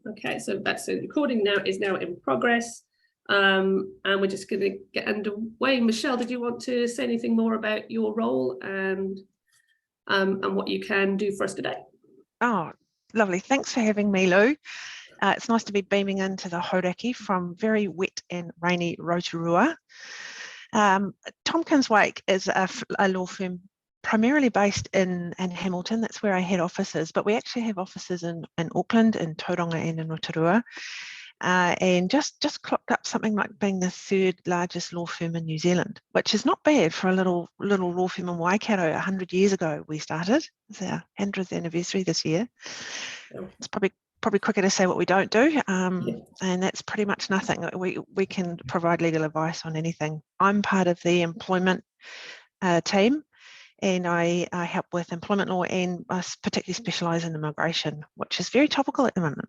Okay, so that's the recording is now in progress. And we're just going to get underway. Michelle, did you want to say anything more about your role and what you can do for us today? Oh, lovely. Thanks for having me, Lou. It's nice to be beaming into the Hauraki from very wet and rainy Rotorua. Tompkins Wake is a law firm primarily based in Hamilton. That's where our head office is, but we actually have offices in Auckland, in Tauranga and in Rotorua. And just clocked up something like being the third largest law firm in New Zealand, which is not bad for a little law firm in Waikato. 100 years ago we started. It's our 100th anniversary this year. It's probably quicker to say what we don't do, and that's pretty much nothing. We can provide legal advice on anything. I'm part of the employment team, and I help with employment law, and I particularly specialise in immigration, which is very topical at the moment.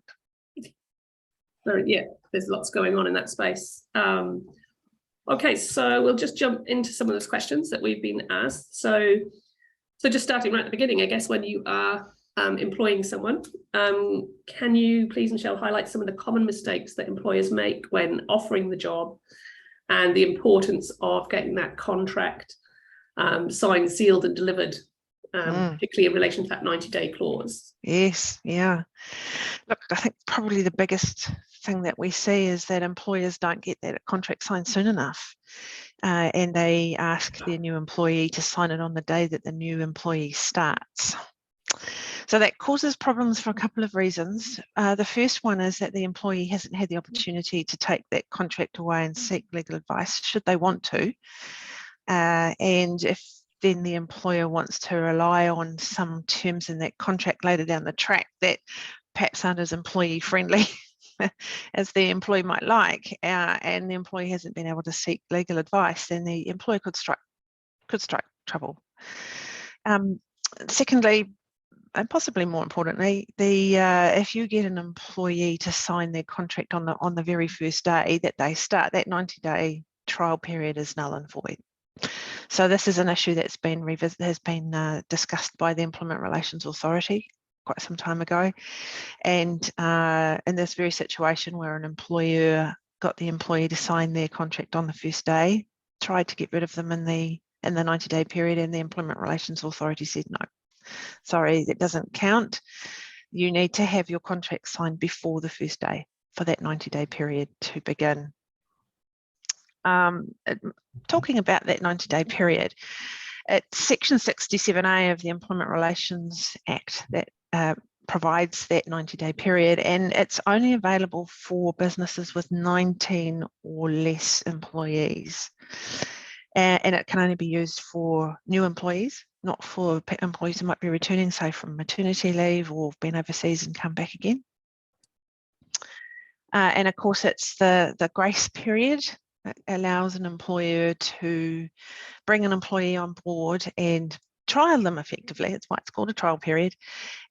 So yeah, there's lots going on in that space. Okay, so we'll just jump into some of those questions that we've been asked. So just starting right at the beginning, I guess, when you are employing someone, can you please, Michelle, highlight some of the common mistakes that employers make when offering the job and the importance of getting that contract signed, sealed and delivered, particularly in relation to that 90-day clause? Yes, yeah. Look, I think probably the biggest thing that we see is that employers don't get that contract signed soon enough, and they ask their new employee to sign it on the day that the new employee starts. So that causes problems for a couple of reasons. The first one is that the employee hasn't had the opportunity to take that contract away and seek legal advice should they want to. And if then the employer wants to rely on some terms in that contract later down the track that perhaps aren't as employee friendly as the employee might like, and the employee hasn't been able to seek legal advice, then the employer could strike trouble. Secondly, and possibly more importantly, if you get an employee to sign their contract on the very first day that they start, that 90-day trial period is null and void. So this is an issue that's been discussed by the Employment Relations Authority quite some time ago, and in this very situation where an employer got the employee to sign their contract on the first day, tried to get rid of them in the 90-day period, and the Employment Relations Authority said no. Sorry, that doesn't count. You need to have your contract signed before the first day for that 90-day period to begin. Talking about that 90-day period, it's Section 67A of the Employment Relations Act that provides that 90-day period, and it's only available for businesses with 19 or less employees. And it can only be used for new employees, not for employees who might be returning, say, from maternity leave or been overseas and come back again. And of course, it's the grace period that allows an employer to bring an employee on board and trial them effectively. That's why it's called a trial period,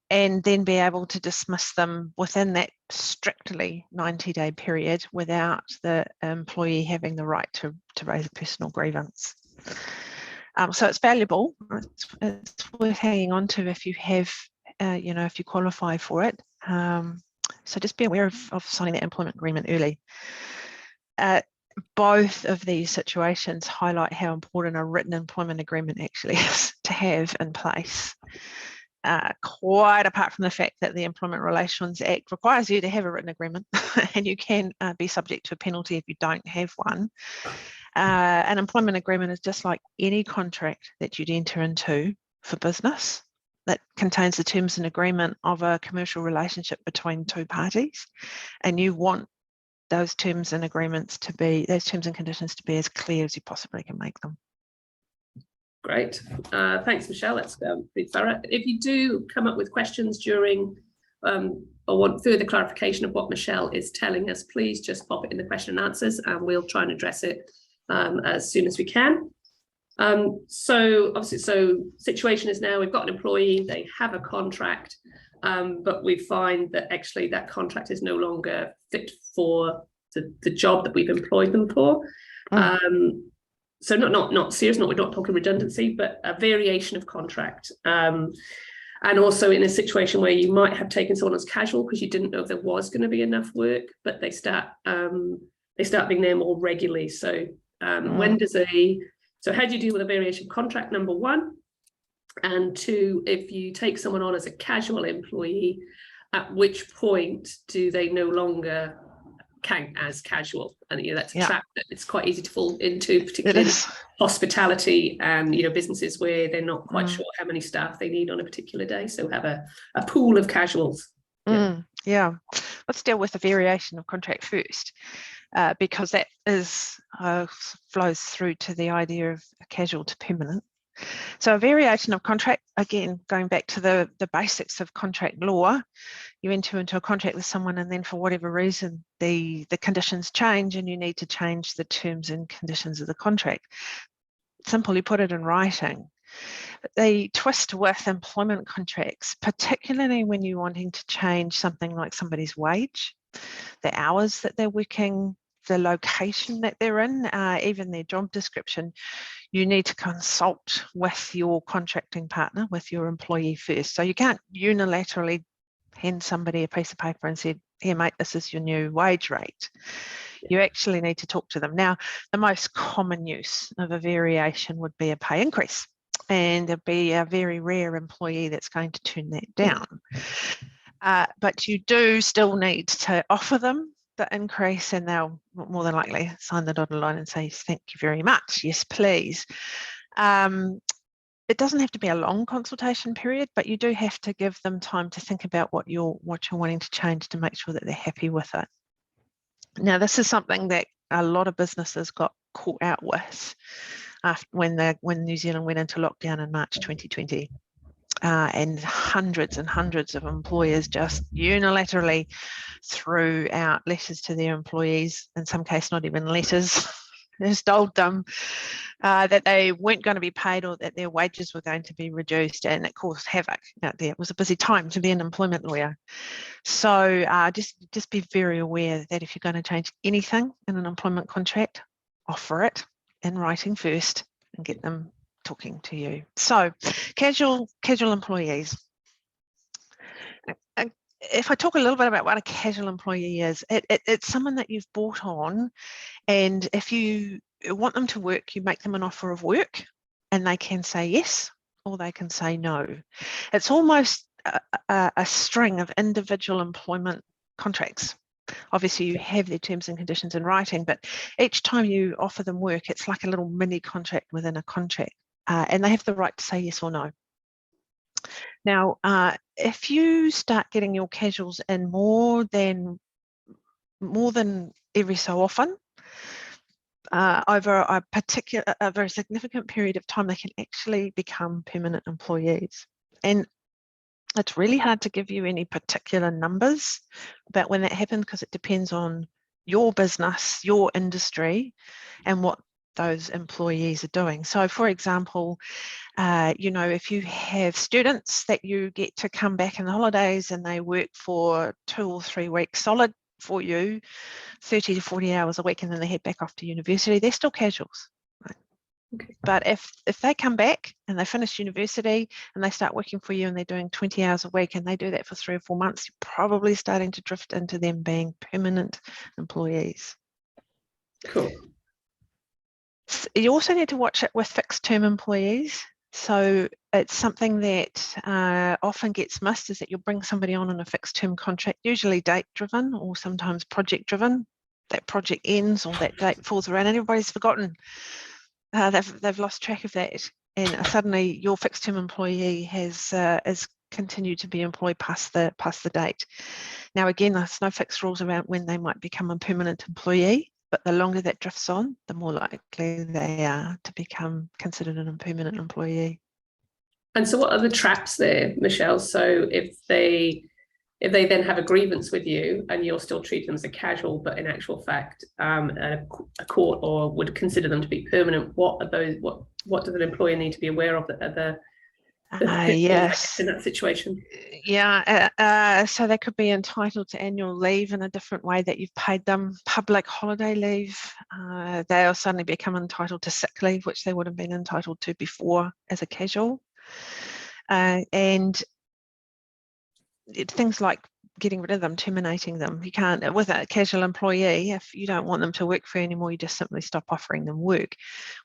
and then be able to dismiss them within that strictly 90-day period without the employee having the right to raise a personal grievance. So it's valuable. It's worth hanging on to if you have, if you qualify for it. So just be aware of signing that employment agreement early. Both of these situations highlight how important a written employment agreement actually is to have in place. Quite apart from the fact that the Employment Relations Act requires you to have a written agreement, and you can be subject to a penalty if you don't have one. An employment agreement is just like any contract that you'd enter into for business that contains the terms and agreement of a commercial relationship between two parties, and you want those terms and conditions to be as clear as you possibly can make them. Great. Thanks, Michelle. That's pretty thorough. If you do come up with questions during or want further clarification of what Michelle is telling us, please just pop it in the question and answers, and we'll try and address it as soon as we can. So obviously, situation is now we've got an employee, they have a contract, but we find that actually that contract is no longer fit for the job that we've employed them for. So not serious, we're not talking redundancy, but a variation of contract. And also in a situation where you might have taken someone as casual because you didn't know if there was going to be enough work, but they start being there more regularly. So when does so how do you deal with a variation contract, number one? And two, if you take someone on as a casual employee, at which point do they no longer count as casual? And that's a trap that it's quite easy to fall into, particularly in hospitality and businesses where they're not quite sure how many staff they need on a particular day. So have a pool of casuals. Let's deal with the variation of contract first, because that flows through to the idea of casual to permanent. So a variation of contract, again, going back to the basics of contract law, you enter into a contract with someone and then for whatever reason, the conditions change and you need to change the terms and conditions of the contract. Simply put it in writing. They twist with employment contracts, particularly when you're wanting to change something like somebody's wage, the hours that they're working, the location that they're in, even their job description. You need to consult with your contracting partner, with your employee first. So you can't unilaterally hand somebody a piece of paper and say, here, mate, this is your new wage rate. You actually need to talk to them. Now, the most common use of a variation would be a pay increase, and there'd be a very rare employee that's going to turn that down. But you do still need to offer them the increase, and they'll more than likely sign the dotted line and say, thank you very much, yes please. It doesn't have to be a long consultation period, but you do have to give them time to think about what you're wanting to change to make sure that they're happy with it. Now, this is something that a lot of businesses got caught out with when New Zealand went into lockdown in March 2020. And hundreds of employers just unilaterally threw out letters to their employees, in some cases not even letters, just told them that they weren't going to be paid or that their wages were going to be reduced, and it caused havoc out there. It was a busy time to be an employment lawyer. So just be very aware that if you're going to change anything in an employment contract, offer it in writing first and get them talking to you. So casual employees. If I talk a little bit about what a casual employee is, it's someone that you've brought on, and if you want them to work, you make them an offer of work and they can say yes or they can say no. It's almost a string of individual employment contracts. Obviously, you have their terms and conditions in writing, but each time you offer them work, it's like a little mini contract within a contract. And they have the right to say yes or no. Now, if you start getting your casuals in more than every so often, over a significant period of time, they can actually become permanent employees. And it's really hard to give you any particular numbers about when that happens, because it depends on your business, your industry, and what those employees are doing. So for example, if you have students that you get to come back in the holidays and they work for 2 or 3 weeks solid for you, 30 to 40 hours a week, and then they head back off to university, they're still casuals. Right? Okay. But if they come back and they finish university and they start working for you and they're doing 20 hours a week and they do that for 3 or 4 months, you're probably starting to drift into them being permanent employees. Cool. You also need to watch it with fixed term employees. So it's something that often gets missed, is that you'll bring somebody on a fixed term contract, usually date driven or sometimes project driven. That project ends or that date falls around and everybody's forgotten. They've lost track of that, and suddenly your fixed term employee has continued to be employed past the date. Now again, there's no fixed rules around when they might become a permanent employee, but the longer that drifts on, the more likely they are to become considered a permanent employee. And so what are the traps there, Michelle? So if they then have a grievance with you and you're still treating them as a casual, but in actual fact, a court or would consider them to be permanent, what are those? What does an employer need to be aware of that are yes, in that situation? Yeah, so they could be entitled to annual leave in a different way that you've paid them, public holiday leave. They'll suddenly become entitled to sick leave, which they would have been entitled to before as a casual. And things like getting rid of them, terminating them. You can't, with a casual employee, if you don't want them to work for you anymore, you just simply stop offering them work.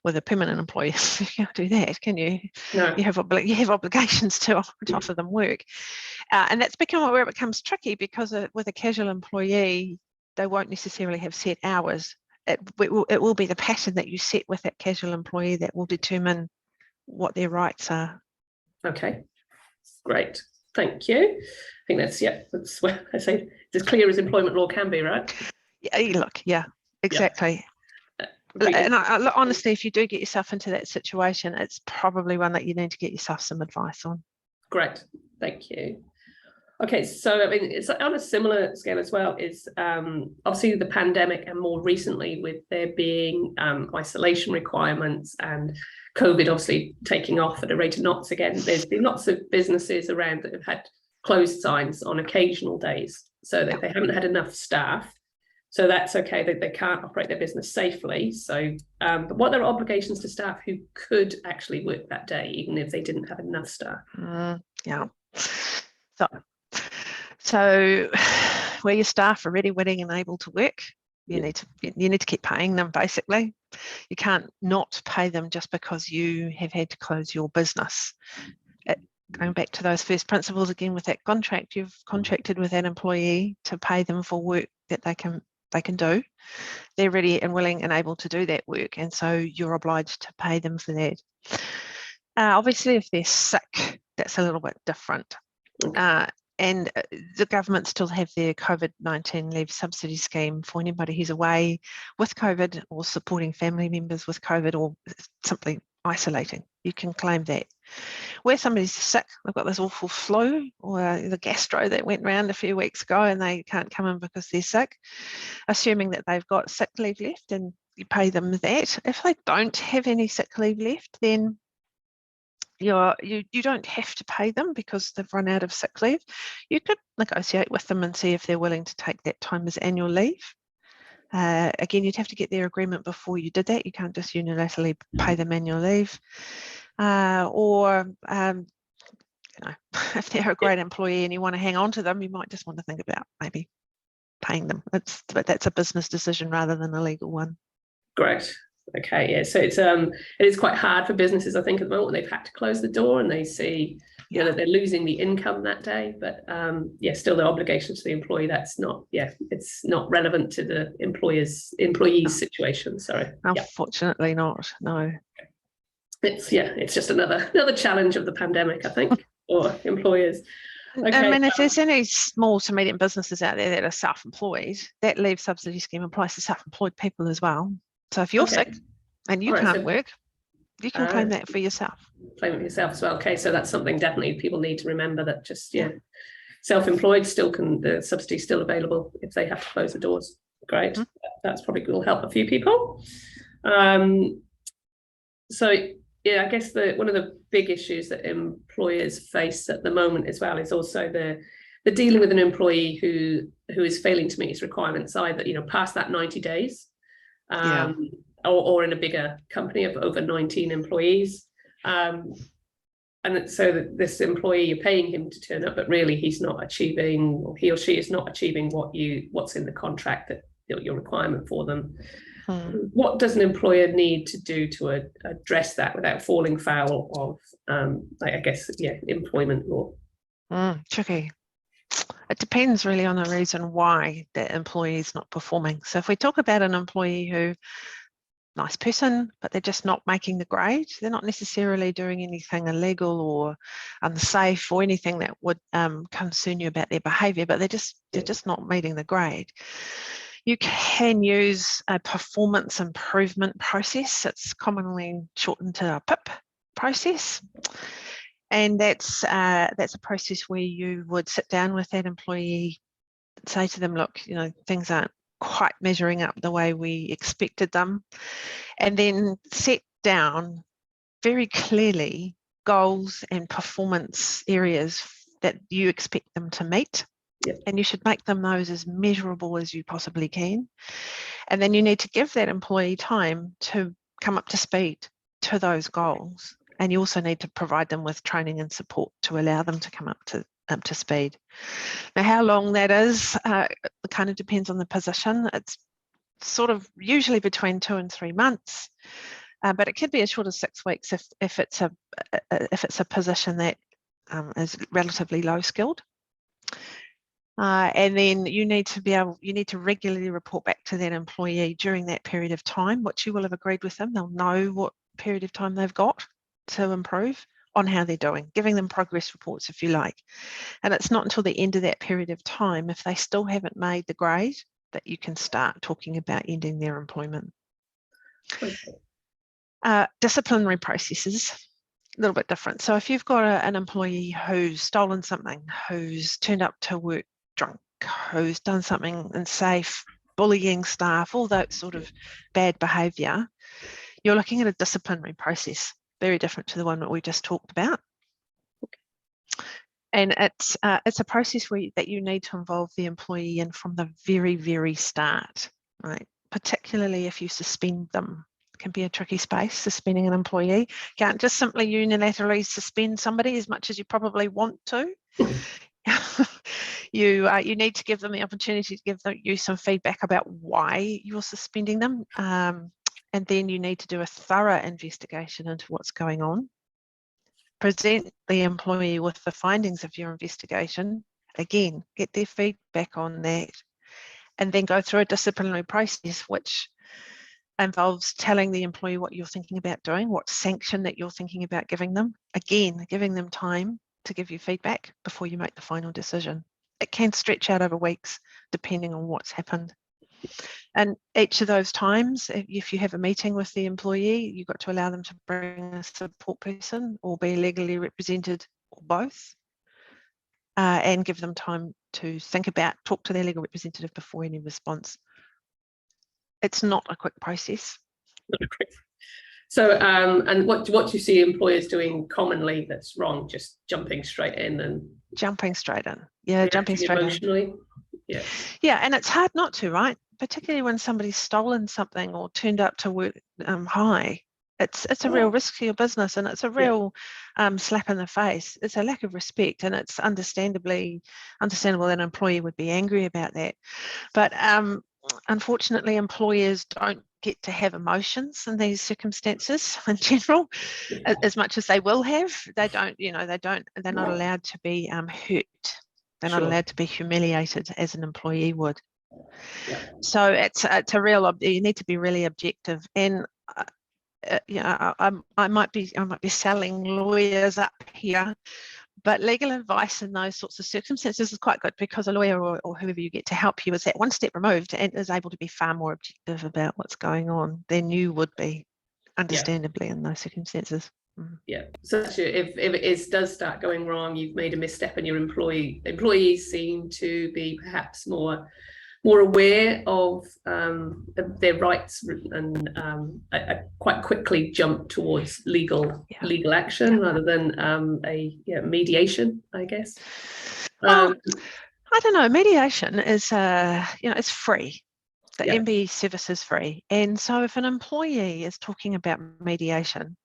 With a permanent employee, you can't do that, can you? No. You have obligations to offer them work. And that's where it becomes tricky, because with a casual employee, they won't necessarily have set hours. It will be the pattern that you set with that casual employee that will determine what their rights are. Okay, great. Thank you. I think that's what I say, as clear as employment law can be, right? Yeah, look, yeah, exactly. And honestly, if you do get yourself into that situation, it's probably one that you need to get yourself some advice on. Great, thank you. Okay, so I mean, it's on a similar scale as well, is obviously the pandemic, and more recently with there being isolation requirements and COVID obviously taking off at a rate of knots again. There's been lots of businesses around that have had closed signs on occasional days, so that they haven't had enough staff. So that's okay, that they can't operate their business safely. So, but what are their obligations to staff who could actually work that day, even if they didn't have enough staff? Yeah. So where your staff are ready, willing, and able to work, you need to keep paying them. Basically, you can't not pay them just because you have had to close your business. Going back to those first principles again with that contract, you've contracted with that employee to pay them for work that they can do. They're ready and willing and able to do that work, and so you're obliged to pay them for that. Obviously, if they're sick, that's a little bit different. And the government still have their COVID-19 leave subsidy scheme for anybody who's away with COVID, or supporting family members with COVID, or simply isolating. You can claim that. Where somebody's sick, they've got this awful flu or the gastro that went around a few weeks ago, and they can't come in because they're sick, assuming that they've got sick leave left, and you pay them that. If they don't have any sick leave left, then you don't have to pay them because they've run out of sick leave. You could negotiate with them and see if they're willing to take that time as annual leave. Again, you'd have to get their agreement before you did that. You can't just unilaterally pay them annual leave. If they're a great employee and you want to hang on to them, you might just want to think about maybe paying them. But that's a business decision rather than a legal one. Great. Okay, yeah, so it is quite hard for businesses, I think, at the moment when they've had to close the door and they see that they're losing the income that day. But still the obligation to the employee, it's not relevant to the employee's situation. Sorry. Unfortunately not, no. It's just another challenge of the pandemic, I think, for employers. Okay. I mean, if there's any small to medium businesses out there that are self-employed, that leave subsidy scheme applies to self-employed people as well. So if you're sick and you can't work, you can claim that for yourself. Claim it yourself as well. Okay, so that's something definitely people need to remember, that just self-employed the subsidy still available if they have to close the doors. Great. That's probably will help a few people. So I guess one of the big issues that employers face at the moment as well is also the dealing with an employee who is failing to meet his requirements, either past that 90 days. Or in a bigger company of over 19 employees, and so that this employee, you're paying him to turn up, but really he's not achieving, or he or she is not achieving what's in the contract, that your requirement for them. What does an employer need to do to address that without falling foul of employment law? Tricky. It depends really on the reason why the employee is not performing. So if we talk about an employee who, nice person, but they're just not making the grade, they're not necessarily doing anything illegal or unsafe or anything that would concern you about their behaviour, but they're just not meeting the grade. You can use a performance improvement process. It's commonly shortened to a PIP process. And that's a process where you would sit down with that employee, say to them, look, things aren't quite measuring up the way we expected them, and then set down very clearly goals and performance areas that you expect them to meet. And you should make them those as measurable as you possibly can. And then you need to give that employee time to come up to speed to those goals. And you also need to provide them with training and support to allow them to come up to up to speed. Now, how long that is, it kind of depends on the position. It's sort of usually between 2 and 3 months, but it could be as short as 6 weeks if it's a position that is relatively low skilled. And then you need to regularly report back to that employee during that period of time, which you will have agreed with them. They'll know what period of time they've got to improve on how they're doing, giving them progress reports if you like. And it's not until the end of that period of time, if they still haven't made the grade, that you can start talking about ending their employment. Okay. Disciplinary processes, a little bit different. So if you've got an employee who's stolen something, who's turned up to work drunk, who's done something unsafe, bullying staff, all that sort of bad behaviour, you're looking at a disciplinary process, very different to the one that we just talked about. And it's a process that you need to involve the employee in from the very, very start, right? Particularly if you suspend them. It can be a tricky space, suspending an employee. You can't just simply unilaterally suspend somebody as much as you probably want to. You need to give them the opportunity to give you some feedback about why you're suspending them. And then you need to do a thorough investigation into what's going on. Present the employee with the findings of your investigation. Again, get their feedback on that. And then go through a disciplinary process, which involves telling the employee what you're thinking about doing, what sanction that you're thinking about giving them. Again, giving them time to give you feedback before you make the final decision. It can stretch out over weeks, depending on what's happened. And each of those times, if you have a meeting with the employee, you've got to allow them to bring a support person or be legally represented, or both, and give them time to think about, talk to their legal representative before any response. It's not a quick process. So, and what do you see employers doing commonly that's wrong? Just jumping straight in and jumping straight in. Yeah, jumping straight emotionally. in. Yeah, and it's hard not to, right? Particularly when somebody's stolen something or turned up to work high. It's a real risk to your business, and it's a real slap in the face. It's a lack of respect, and it's understandable that an employee would be angry about that. But unfortunately, employers don't get to have emotions in these circumstances in general, as much as they will have. They don't, they're not allowed to be hurt. They're not allowed to be humiliated as an employee would. So it's a real, you need to be really objective. And I might be selling lawyers up here, but legal advice in those sorts of circumstances is quite good, because a lawyer or whoever you get to help you is that one step removed and is able to be far more objective about what's going on than you would be, understandably, in those circumstances. Yeah. So if it does start going wrong, you've made a misstep, and your employees seem to be perhaps more aware of their rights, and quite quickly jump towards legal action rather than a mediation, I guess. Well, I don't know. Mediation is it's free. The MBE service is free, and so if an employee is talking about mediation,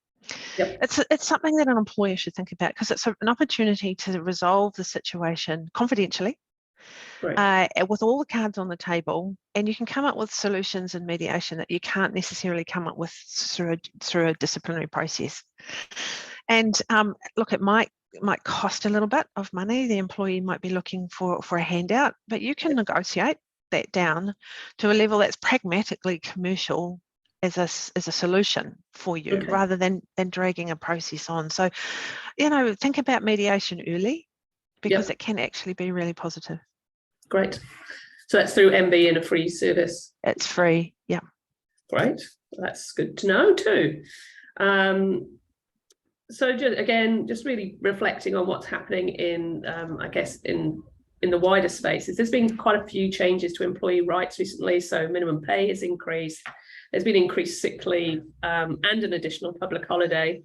it's something that an employer should think about, because it's an opportunity to resolve the situation confidentially. With all the cards on the table, and you can come up with solutions in mediation that you can't necessarily come up with through a disciplinary process. And look, it might cost a little bit of money. The employee might be looking for a handout, but you can negotiate that down to a level that's pragmatically commercial as a solution for you, rather than dragging a process on. So, think about mediation early, because it can actually be really positive. Great. So that's through MB and a free service. It's free. Yeah. Great. That's good to know too. So just really reflecting on what's happening in, I guess, in the wider spaces. There's been quite a few changes to employee rights recently. So minimum pay has increased. There's been increased sick leave and an additional public holiday.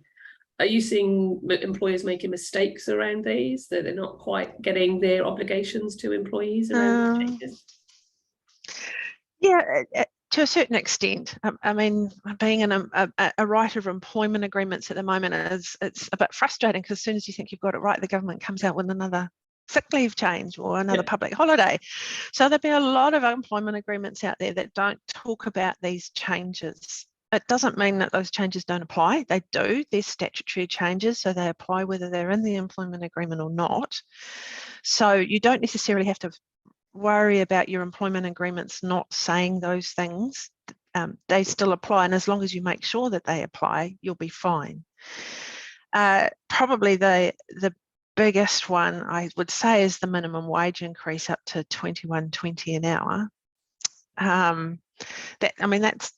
Are you seeing employers making mistakes around these, that they're not quite getting their obligations to employees around changes? Yeah, to a certain extent. I mean, being in a writer of employment agreements at the moment it's a bit frustrating, because as soon as you think you've got it right, the government comes out with another sick leave change or another public holiday. So there'll be a lot of employment agreements out there that don't talk about these changes. It doesn't mean that those changes don't apply. They do. They're statutory changes, so they apply whether they're in the employment agreement or not. So you don't necessarily have to worry about your employment agreements not saying those things. They still apply, and as long as you make sure that they apply, you'll be fine. Probably the biggest one I would say is the minimum wage increase up to $21.20 an hour.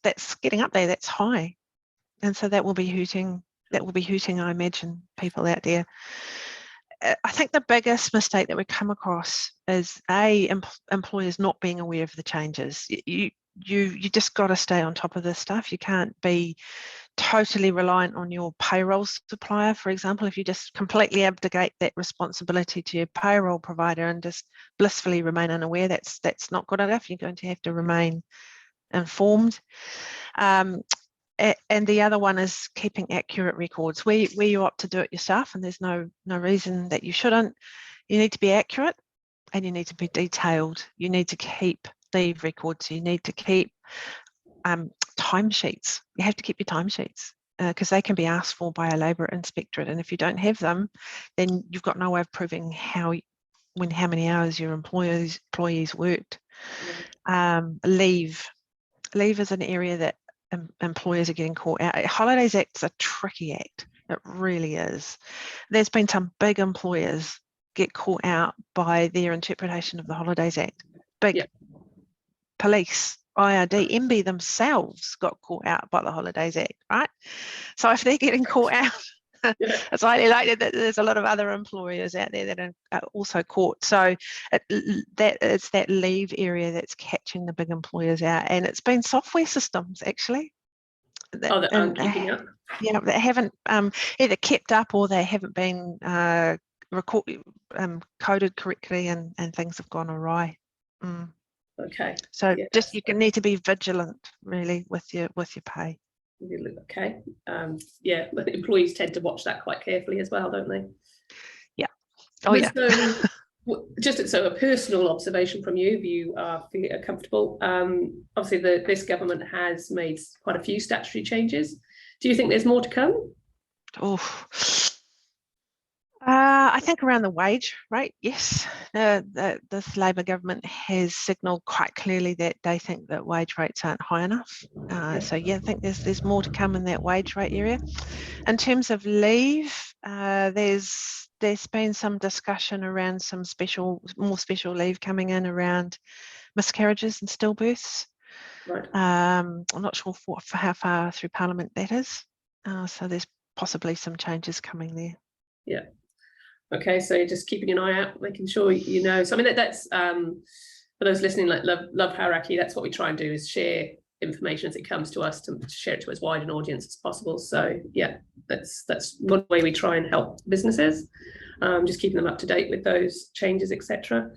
That's getting up there. That's high, and so that will be hurting. That will be hurting, I imagine, people out there. I think the biggest mistake that we come across is employers not being aware of the changes. You just got to stay on top of this stuff. You can't be totally reliant on your payroll supplier, for example. If you just completely abdicate that responsibility to your payroll provider and just blissfully remain unaware, that's not good enough. You're going to have to remain informed. And the other one is keeping accurate records. Where you opt to do it yourself, and there's no reason that you shouldn't, you need to be accurate and you need to be detailed. You need to keep leave records. You need to keep timesheets. You have to keep your timesheets because they can be asked for by a labour inspectorate, and if you don't have them, then you've got no way of proving how many hours your employees worked. Leave is an area that employers are getting caught out. Holidays Act's a tricky act. It really is. There's been some big employers get caught out by their interpretation of the Holidays Act. Big police, IRD, MB themselves got caught out by the Holidays Act, right? So if they're getting caught out, it's highly likely that there's a lot of other employers out there that are also caught. So it's that leave area that's catching the big employers out, and it's been software systems actually. That aren't keeping up. Yeah, that haven't either kept up or they haven't been coded correctly, and things have gone awry. Okay. So just you need to be vigilant really with your pay. Okay. But employees tend to watch that quite carefully as well, don't they? Yeah. So, just so a personal observation from you, if you are comfortable, obviously this government has made quite a few statutory changes. Do you think there's more to come? I think around the wage rate, yes. This Labor government has signalled quite clearly that they think that wage rates aren't high enough. So I think there's more to come in that wage rate area. In terms of leave, there's been some discussion around some more special leave coming in around miscarriages and stillbirths. Right. I'm not sure for how far through Parliament that is. So there's possibly some changes coming there. Yeah. Okay, so just keeping an eye out, making sure you know. So I mean that's for those listening, like LoveHauraki, that's what we try and do, is share information as it comes to us, to share it to as wide an audience as possible. So yeah, that's one way we try and help businesses, just keeping them up to date with those changes, etc.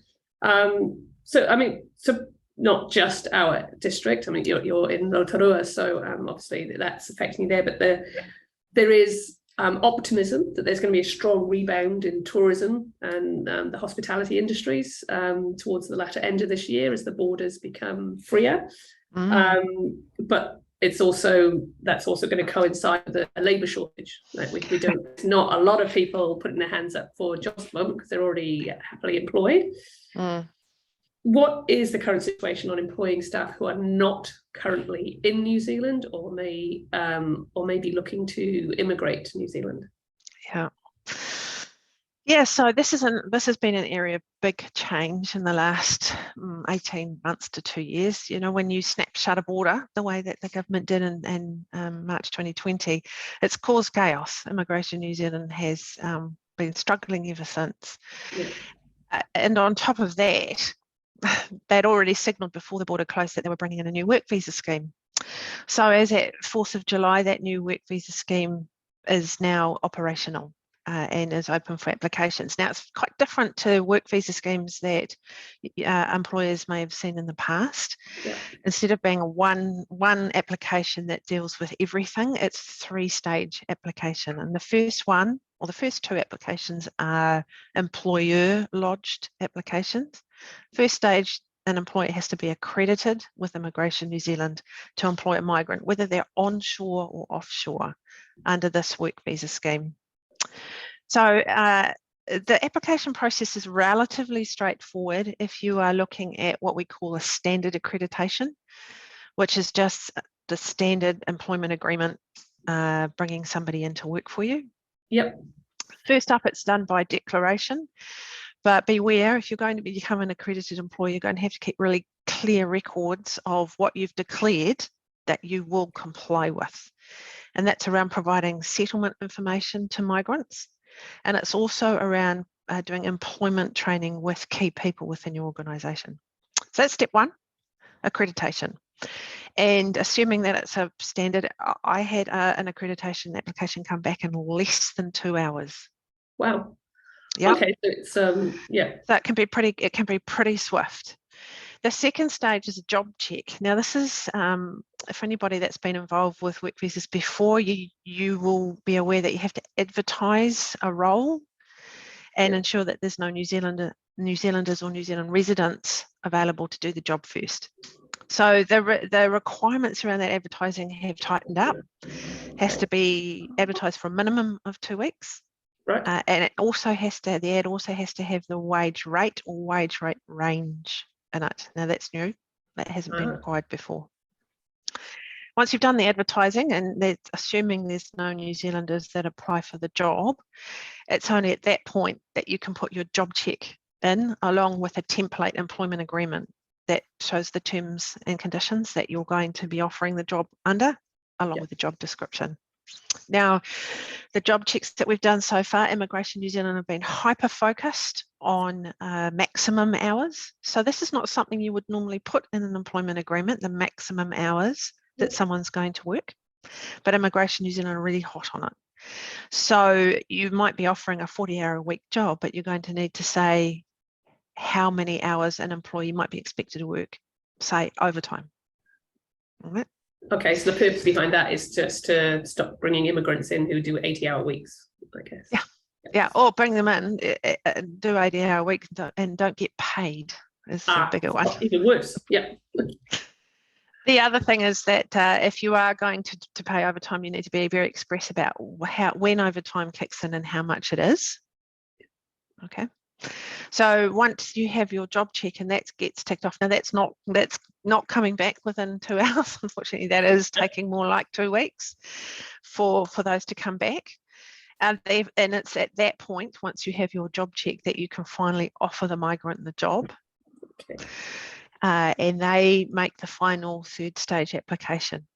So I mean, so not just our district. I mean, you're in Rotorua, so obviously that's affecting you there, but there is optimism that there's going to be a strong rebound in tourism and the hospitality industries towards the latter end of this year as the borders become freer. But that's also going to coincide with a labour shortage. Like we don't, not a lot of people putting their hands up for jobs at the moment because they're already happily employed. What is the current situation on employing staff who are not currently in New Zealand or may be looking to immigrate to New Zealand? Yeah, so this has been an area of big change in the last 18 months to 2 years. You know, when you shut a border the way that the government did in March 2020, it's caused chaos. Immigration New Zealand has been struggling ever since. And on top of that, they'd already signalled before the border closed that they were bringing in a new work visa scheme. So as at 4th of July, that new work visa scheme is now operational. and is open for applications. Now, it's quite different to work visa schemes that employers may have seen in the past. Yeah. Instead of being a one application that deals with everything, it's a 3-stage application. And the first one, or the first 2 applications, are employer lodged applications. First stage, an employer has to be accredited with Immigration New Zealand to employ a migrant, whether they're onshore or offshore, under this work visa scheme. So the application process is relatively straightforward if you are looking at what we call a standard accreditation, which is just the standard employment agreement bringing somebody in to work for you. Yep. First up, it's done by declaration, but beware, if you're going to become an accredited employee, you're going to have to keep really clear records of what you've declared that you will comply with. And that's around providing settlement information to migrants. And it's also around doing employment training with key people within your organisation. So that's step 1, accreditation. And assuming that it's a standard, I had an accreditation application come back in less than 2 hours. Wow. Yeah. Okay, so it's yeah. So it can be pretty swift. The second stage is a job check. Now, this is for anybody that's been involved with work visas before, you will be aware that you have to advertise a role and ensure that there's no New Zealanders or New Zealand residents available to do the job first. So the requirements around that advertising have tightened up. Has to be advertised for a minimum of 2 weeks. Right. And it also the ad also has to have the wage rate or wage rate range in it. Now, that's new. That hasn't been required before. Once you've done the advertising, and that's assuming there's no New Zealanders that apply for the job, it's only at that point that you can put your job check in, along with a template employment agreement that shows the terms and conditions that you're going to be offering the job under, along with the job description. Now, the job checks that we've done so far, Immigration New Zealand have been hyper-focused on maximum hours. So this is not something you would normally put in an employment agreement, the maximum hours that someone's going to work. But Immigration New Zealand are really hot on it. So you might be offering a 40-hour-a-week job, but you're going to need to say how many hours an employee might be expected to work, say overtime. All right. Okay, so the purpose behind that is just to stop bringing immigrants in who do 80-hour weeks, I guess. Yeah, or bring them in, do 80-hour weeks and don't get paid is the bigger one. Even worse, yeah. The other thing is that if you are going to pay overtime, you need to be very express about when overtime kicks in and how much it is. Okay. So once you have your job check and that gets ticked off, now that's not coming back within 2 hours. Unfortunately, that is taking more like 2 weeks for those to come back. And it's at that point, once you have your job check, that you can finally offer the migrant the job. Okay. And they make the final 3rd stage application.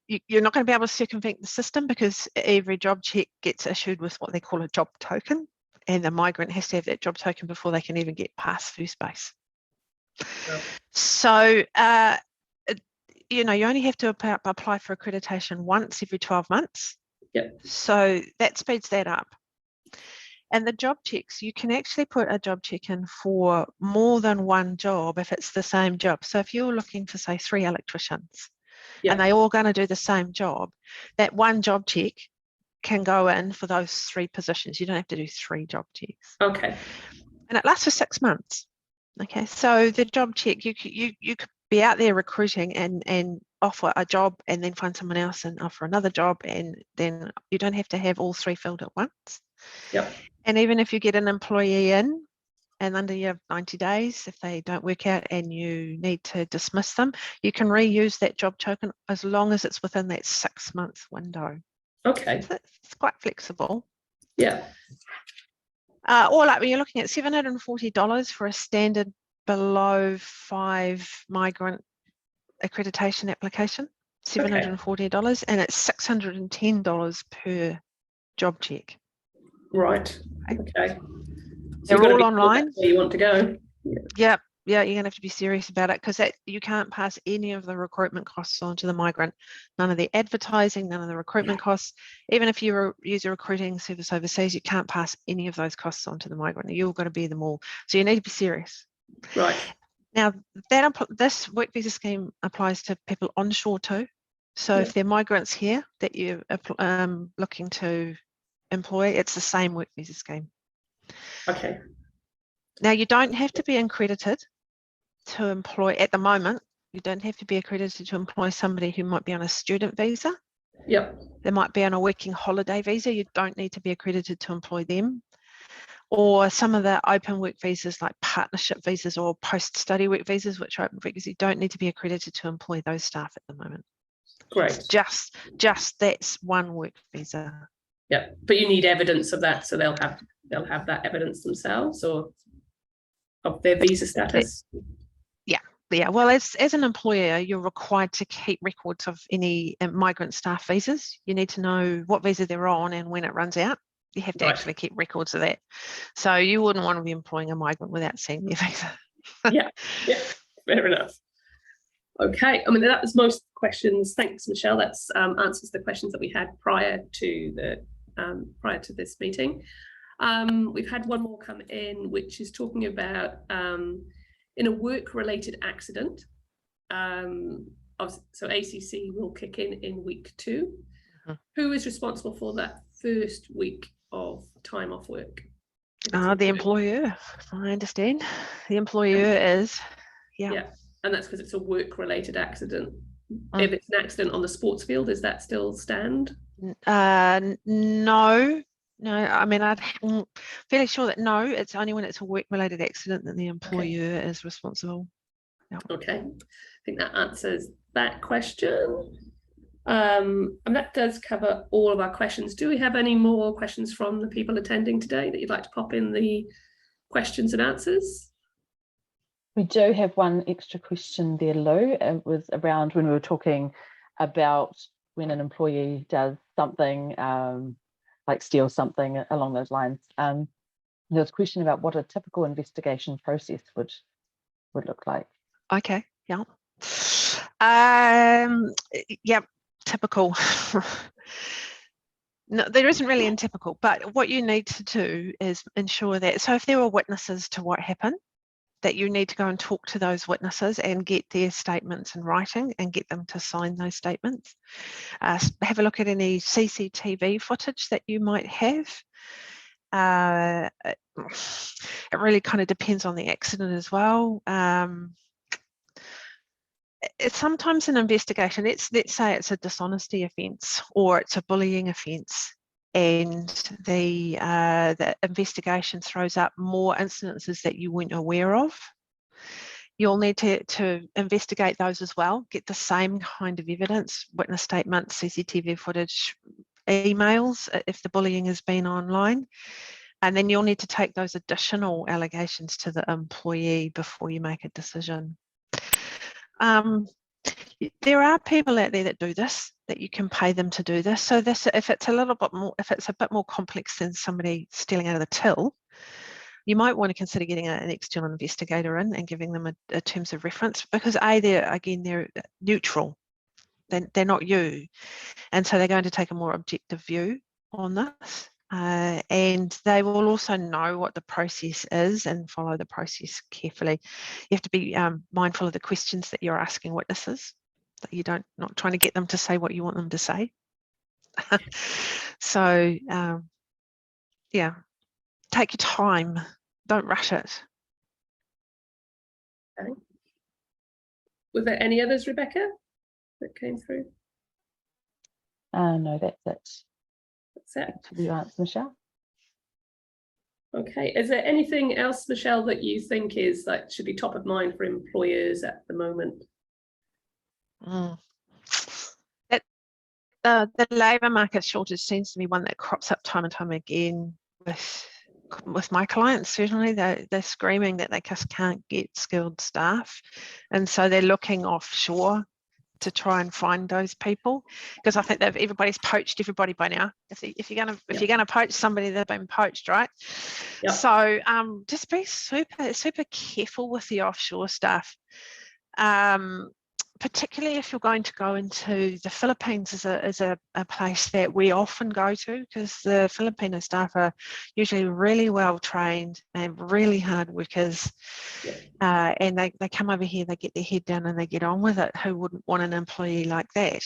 You're not going to be able to circumvent the system because every job check gets issued with what they call a job token, and the migrant has to have that job token before they can even get past first base. Oh. So, you only have to apply for accreditation once every 12 months. Yep. So that speeds that up. And the job checks, you can actually put a job check in for more than one job if it's the same job. So if you're looking for, say, 3 electricians, and they're all going to do the same job, that one job check can go in for those 3 positions. You don't have to do 3 job checks. Okay. And it lasts for 6 months. Okay, so the job check, you could be out there recruiting and offer a job and then find someone else and offer another job, and then you don't have to have all 3 filled at once. Yep. And even if you get an employee in, and under your 90 days, if they don't work out and you need to dismiss them, you can reuse that job token as long as it's within that 6-month window. Okay. So it's quite flexible. Yeah. All up, you're looking at $740 for a standard below 5 migrant accreditation application, $740, and it's $610 per job check. Right. Okay. They're all online. Where you want to go. Yeah, you're going to have to be serious about it, because you can't pass any of the recruitment costs on to the migrant. None of the advertising, none of the recruitment costs. Even if you use a recruiting service overseas, you can't pass any of those costs on to the migrant. You've got to bear them all. So you need to be serious. Right. Now, this work visa scheme applies to people onshore too. So Yeah. if they're migrants here that you're looking to employ, it's the same work visa scheme. Okay. Now, you don't have to be accredited to employ, at the moment, you don't have to be accredited to employ somebody who might be on a student visa. Yep. They might be on a working holiday visa. You don't need to be accredited to employ them. Or some of the open work visas like partnership visas or post-study work visas, which are open work visas, you don't need to be accredited to employ those staff at the moment. Great. It's just that's one work visa. Yeah, but you need evidence of that, so they'll have that evidence themselves, or of their visa status. Yeah, well, as an employer, you're required to keep records of any migrant staff visas. You need to know what visa they're on and when it runs out. You have to actually keep records of that. So you wouldn't want to be employing a migrant without seeing their visa. Yeah, fair enough. Okay, I mean, that was most questions. Thanks, Michelle. That's answers the questions that we had prior to this meeting. We've had one more come in, which is talking about in a work-related accident. So ACC will kick in week 2. Mm-hmm. Who is responsible for that first week of time off work? The employer, I understand. The employer is, yeah. And that's because it's a work-related accident. If it's an accident on the sports field, does that still stand? No. I mean, I'm fairly sure that no, it's only when it's a work-related accident that the employer is responsible. Yeah. Okay, I think that answers that question. And that does cover all of our questions. Do we have any more questions from the people attending today that you'd like to pop in the questions and answers? We do have one extra question there, Lou. It was around when we were talking about when an employee does something like steal something along those lines. There was a question about what a typical investigation process would look like. Okay, yeah. Yeah, typical. No, there isn't really in typical, but what you need to do is ensure that, so if there are witnesses to what happened, that you need to go and talk to those witnesses and get their statements in writing and get them to sign those statements. Have a look at any CCTV footage that you might have. It really kind of depends on the accident as well. It's sometimes an investigation. Let's say it's a dishonesty offence or it's a bullying offence, and the investigation throws up more incidences that you weren't aware of. You'll need to investigate those as well, get the same kind of evidence, witness statements, CCTV footage, emails, if the bullying has been online. And then you'll need to take those additional allegations to the employee before you make a decision. There are people out there that do this, that you can pay them to do this. So this, if it's a bit more complex than somebody stealing out of the till, you might want to consider getting an external investigator in and giving them a terms of reference, because they're neutral. They're not you. And so they're going to take a more objective view on this. And they will also know what the process is and follow the process carefully. You have to be mindful of the questions that you're asking witnesses, that you not trying to get them to say what you want them to say. So yeah, take your time, don't rush it. Okay. Was there any others, Rebecca, that came through? No, that's it. That's it. For the answer, Michelle. Okay. Is there anything else, Michelle, that you think is should be top of mind for employers at the moment? The labour market shortage seems to be one that crops up time and time again with my clients. Certainly they're screaming that they just can't get skilled staff, and so they're looking offshore to try and find those people, because I think that everybody's poached everybody by now. If you're gonna poach somebody, they've been poached, right? Yep. So just be super careful with the offshore stuff. Particularly if you're going to go into the Philippines is a place that we often go to, because the Filipino staff are usually really well trained and really hard workers. And they come over here, they get their head down and they get on with it. Who wouldn't want an employee like that?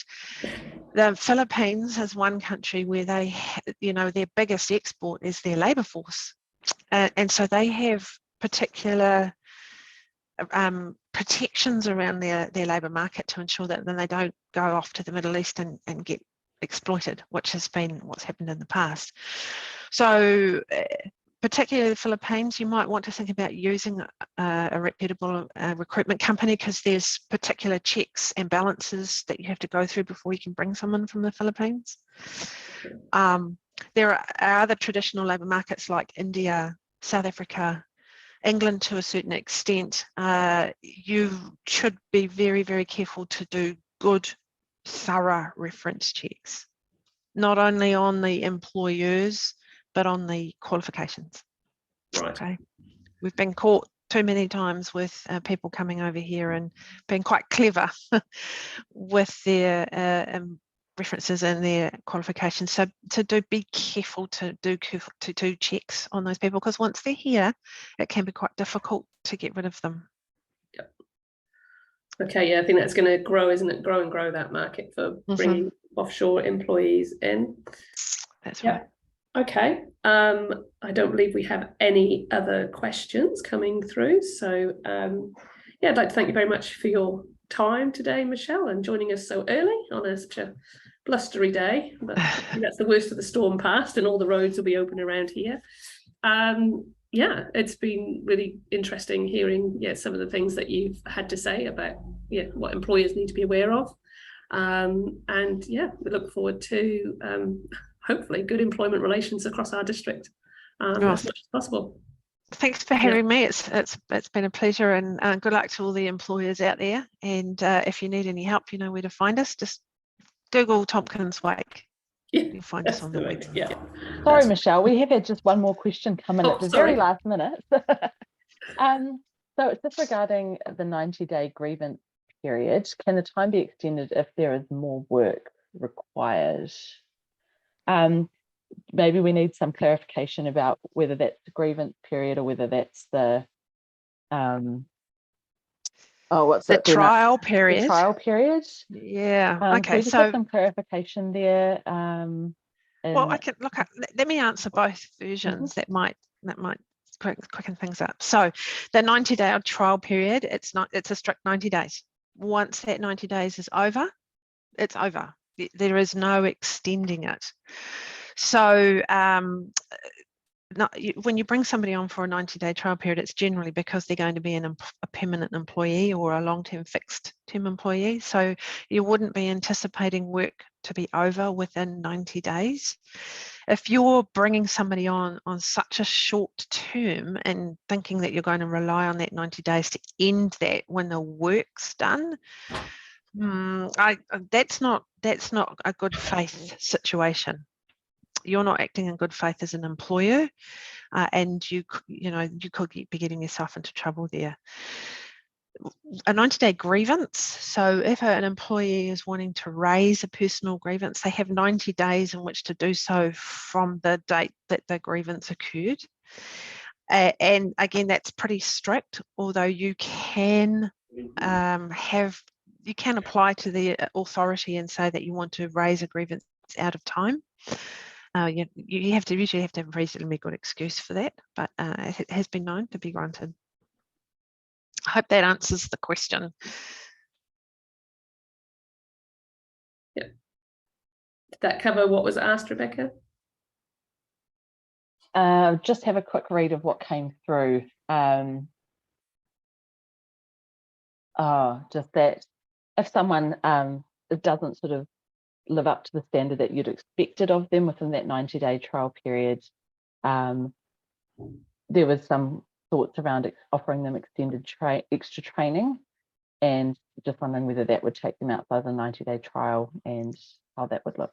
The Philippines is one country where they, their biggest export is their labour force. And so they have particular protections around their labour market to ensure that then they don't go off to the Middle East and get exploited, which has been what's happened in the past. So particularly the Philippines, you might want to think about using a reputable recruitment company, because there's particular checks and balances that you have to go through before you can bring someone from the Philippines. There are other traditional labour markets like India, South Africa, England to a certain extent. You should be very, very careful to do good, thorough reference checks, not only on the employers, but on the qualifications. Right. Okay. We've been caught too many times with people coming over here and being quite clever with their references and their qualifications. So be careful to do checks on those people, because once they're here, it can be quite difficult to get rid of them. Yep. Okay, yeah, I think that's going to grow, isn't it? Grow and grow that market for bringing offshore employees in. That's right. Okay. I don't believe we have any other questions coming through. So I'd like to thank you very much for your time today, Michelle, and joining us so early on such a blustery day. But I think that's the worst of the storm past, and all the roads will be open around here. It's been really interesting hearing some of the things that you've had to say about what employers need to be aware of. We look forward to hopefully good employment relations across our district as much as possible. Thanks for having me. It's been a pleasure, and good luck to all the employers out there. And if you need any help, you know where to find us. Just Google Tompkins Wake. You'll find us on the web. Yeah. Sorry, Michelle, we have had just one more question come in at the very last minute. So it's just regarding the 90-day grievance period. Can the time be extended if there is more work required? Maybe we need some clarification about whether that's the grievance period or whether that's the trial period. The trial period. Yeah. Okay. Can we just have some clarification there? Well, I can look at. Let me answer both versions. That might quicken things up. So, the 90-day trial period. It's a strict 90 days. Once that 90 days is over, it's over. There is no extending it. So when you bring somebody on for a 90-day trial period, it's generally because they're going to be a permanent employee or a long-term fixed-term employee. So you wouldn't be anticipating work to be over within 90 days. If you're bringing somebody on such a short term and thinking that you're going to rely on that 90 days to end that when the work's done, that's not a good faith situation. You're not acting in good faith as an employer, and you could be getting yourself into trouble there. A 90-day grievance. So if an employee is wanting to raise a personal grievance, they have 90 days in which to do so from the date that the grievance occurred. And again, that's pretty strict, although you can apply to the authority and say that you want to raise a grievance out of time. You usually have to have a reasonably good excuse for that, but it has been known to be granted. I hope that answers the question. Yeah. Did that cover what was asked, Rebecca? Just have a quick read of what came through. Just that if someone doesn't sort of live up to the standard that you'd expected of them within that 90-day trial period, there was some thoughts around offering them extended extra training. and just wondering whether that would take them outside the 90-day trial and how that would look.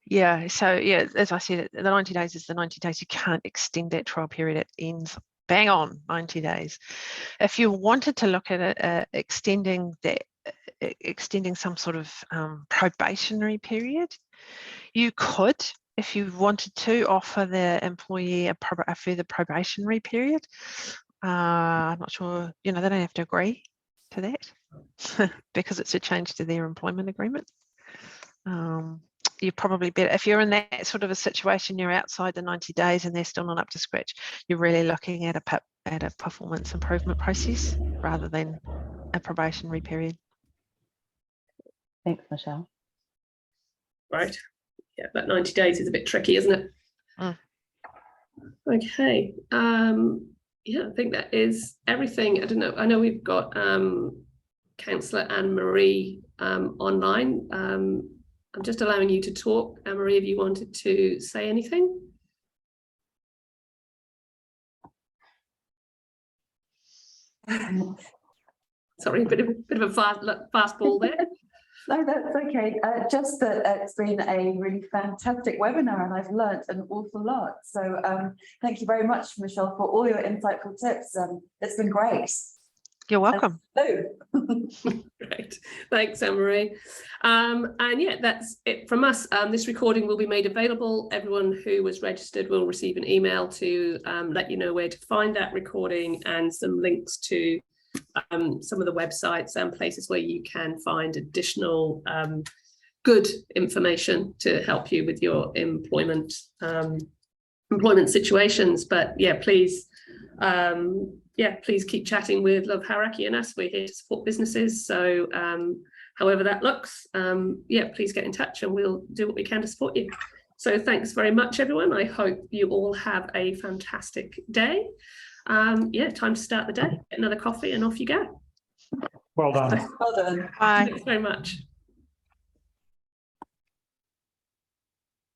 Yeah, so yeah, as I said, the 90 days is the 90 days. You can't extend that trial period. It ends bang on 90 days. If you wanted to look at it, extending some sort of probationary period, you could, if you wanted to, offer the employee a further probationary period. I'm not sure, they don't have to agree to that because it's a change to their employment agreement. You're probably better if you're in that sort of a situation, you're outside the 90 days and they're still not up to scratch. You're really looking at a performance improvement process rather than a probationary period. Thanks, Michelle. Right. Yeah, that 90 days is a bit tricky, isn't it? Okay. Yeah, I think that is everything. I don't know. I know we've got Councillor Anne-Marie online. I'm just allowing you to talk. Anne-Marie, if you wanted to say anything. Sorry, a bit of a fast ball there. No, that's okay. Just that it's been a really fantastic webinar and I've learnt an awful lot. So thank you very much, Michelle, for all your insightful tips. It's been great. You're welcome. Great. Thanks, Anne-Marie. And yeah, that's it from us. This recording will be made available. Everyone who was registered will receive an email to let you know where to find that recording and some links to some of the websites and places where you can find additional good information to help you with your employment situations. But yeah, please keep chatting with LoveHauraki and us. We're here to support businesses, so however that looks, please get in touch and we'll do what we can to support you. So thanks very much, everyone. I hope you all have a fantastic day. Time to start the day. Get another coffee and off you go. Well done. Well done. Bye. Thanks very much.